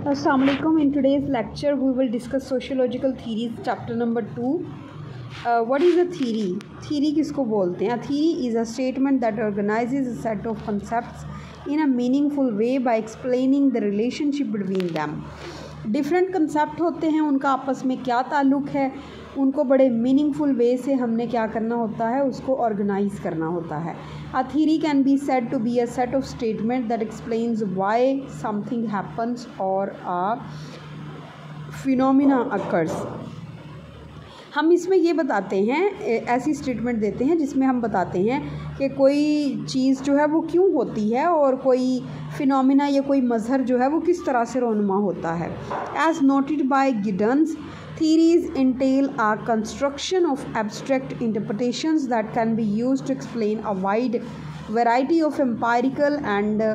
Assalamu alaikum. In today's lecture, we will discuss sociological theories, chapter number 2. What is a theory? Theory किसको बोलते हैं? A theory is a statement that organizes a set of concepts in a meaningful way by explaining the relationship between them. Different concept होते हैं, उनका आपस में क्या ताल्लुक़ है, उनको बड़े मीनिंगफुल वे से हमने क्या करना होता है, उसको ऑर्गेनाइज करना होता है. A theory can be said to be a set of statement that explains why something happens और अ फिनोमिना अकर्स. हम इसमें ये बताते हैं, ऐसी स्टेटमेंट देते हैं जिसमें हम बताते हैं कि कोई चीज़ जो है वो क्यों होती है और कोई फिनोमिना या कोई मज़हर जो है वो किस तरह से रोनुमा होता है. As noted by Giddens, theories entail a construction of abstract interpretations that can be used to explain a wide variety of empirical and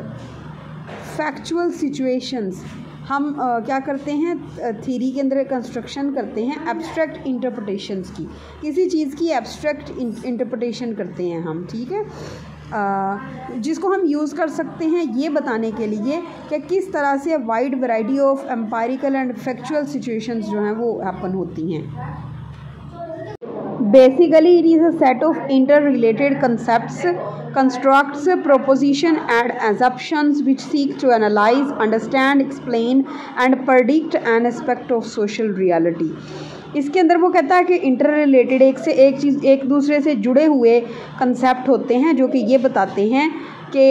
factual situations. हम क्या करते हैं, थ्योरी के अंदर कंस्ट्रक्शन करते हैं एब्स्ट्रैक्ट इंटरप्रिटेशंस की, किसी चीज़ की एब्स्ट्रैक्ट इंटरप्रिटेशन करते हैं हम, ठीक है, जिसको हम यूज़ कर सकते हैं ये बताने के लिए कि किस तरह से wide variety of empirical and factual situations जो हैं वो हैपन होती हैं. Basically it is a set of inter related concepts, constructs, proposition and assumptions which seek to analyze, understand, explain and predict an aspect of social reality. इसके अंदर वो कहता है कि इंटर रिलेटेड एक से एक चीज़, एक दूसरे से जुड़े हुए कंसेप्ट होते हैं जो कि ये बताते हैं कि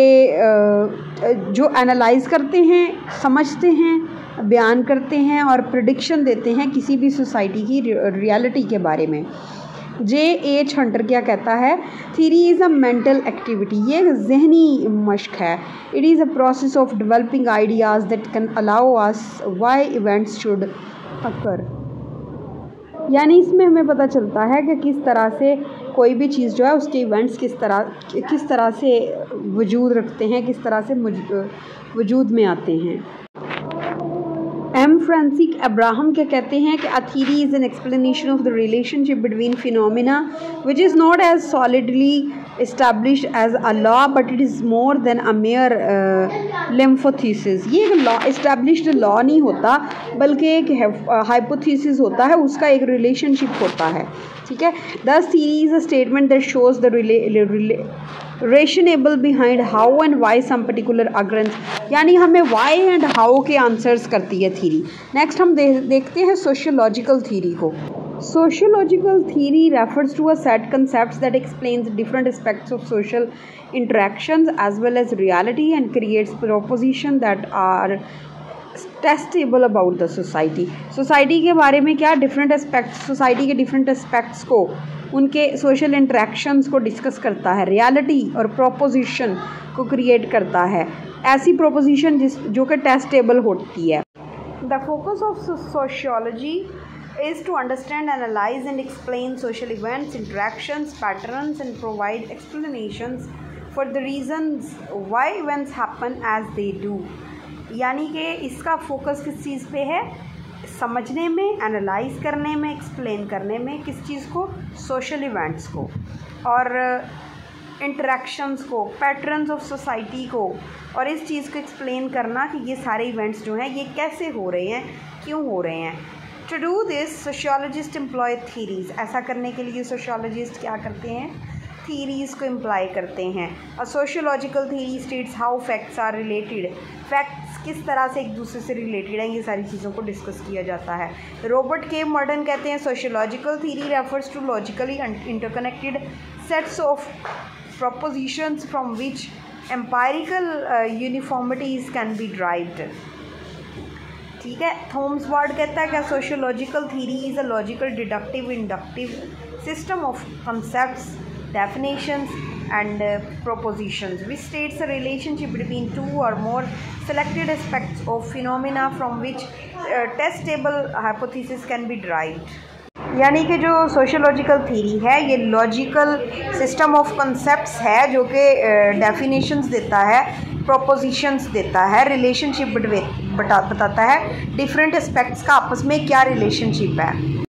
जो एनालाइज करते हैं, समझते हैं, बयान करते हैं और प्रेडिक्शन देते हैं किसी भी सोसाइटी की रियलिटी के बारे में. J.H. हंटर क्या कहता है, theory is a mental activity, ये एक जहनी मश्क है. It is a process of developing ideas that can allow us why events should occur. यानी इसमें हमें पता चलता है कि किस तरह से कोई भी चीज़ जो है उसके इवेंट्स किस तरह से वजूद रखते हैं, किस तरह से वजूद में आते हैं. एम. फ्रांसिस अब्राहम क्या कहते हैं कि a theory is an explanation of the relationship between phenomena which is not as solidly established as a law but it is more than a mere lymphothesis. ये एक लॉ established लॉ नहीं होता बल्कि एक हाइपोथेसिस होता है, उसका एक रिलेशनशिप होता है, ठीक है. Thus theory is a statement that shows the rationale behind how and why some particular occurrence, यानी हमें why and how के आंसर्स करती है थ्योरी. नेक्स्ट हम देखते हैं सोशियोलॉजिकल थ्योरी को. Sociological theory refers to a set concepts that explains different aspects of social interactions as well as reality and creates propositions that are testable about the society. Society के बारे में क्या different aspects, society के different aspects को, उनके social interactions को discuss करता है, reality और proposition को create करता है, ऐसी proposition जो कि testable होती है. The focus of sociology is to understand, analyze and explain social events, interactions, patterns and provide explanations for the reasons why events happen as they do. यानी कि इसका फोकस किस चीज़ पे है, समझने में, एनालाइज करने में, एक्सप्लेन करने में, किस चीज़ को, सोशल इवेंट्स को और इंटरेक्शंस को, पैटर्न्स ऑफ सोसाइटी को, और इस चीज़ को एक्सप्लेन करना कि ये सारे इवेंट्स जो हैं ये कैसे हो रहे हैं, क्यों हो रहे हैं. To do this, sociologists employ theories. ऐसा करने के लिए सोशियोलॉजिस्ट क्या करते हैं, theories को इम्प्लाई करते हैं. A sociological theory states how facts are related. Facts किस तरह से एक दूसरे से रिलेटेड हैं, ये सारी चीज़ों को डिस्कस किया जाता है. रॉबर्ट के मॉडर्न कहते हैं sociological theory refers to logically interconnected sets of propositions from which empirical uniformities can be derived. ठीक है. थॉमस वार्ड कहता है कि sociological theory is a logical deductive inductive system of concepts, definitions and propositions which states a relationship between two or more selected aspects of phenomena from which testable hypothesis can be derived. यानी कि जो sociological theory है ये logical system of concepts है जो कि definitions देता है, प्रोपोजिशंस देता है, रिलेशनशिप बताता है, डिफरेंट एस्पेक्ट्स का आपस में क्या रिलेशनशिप है.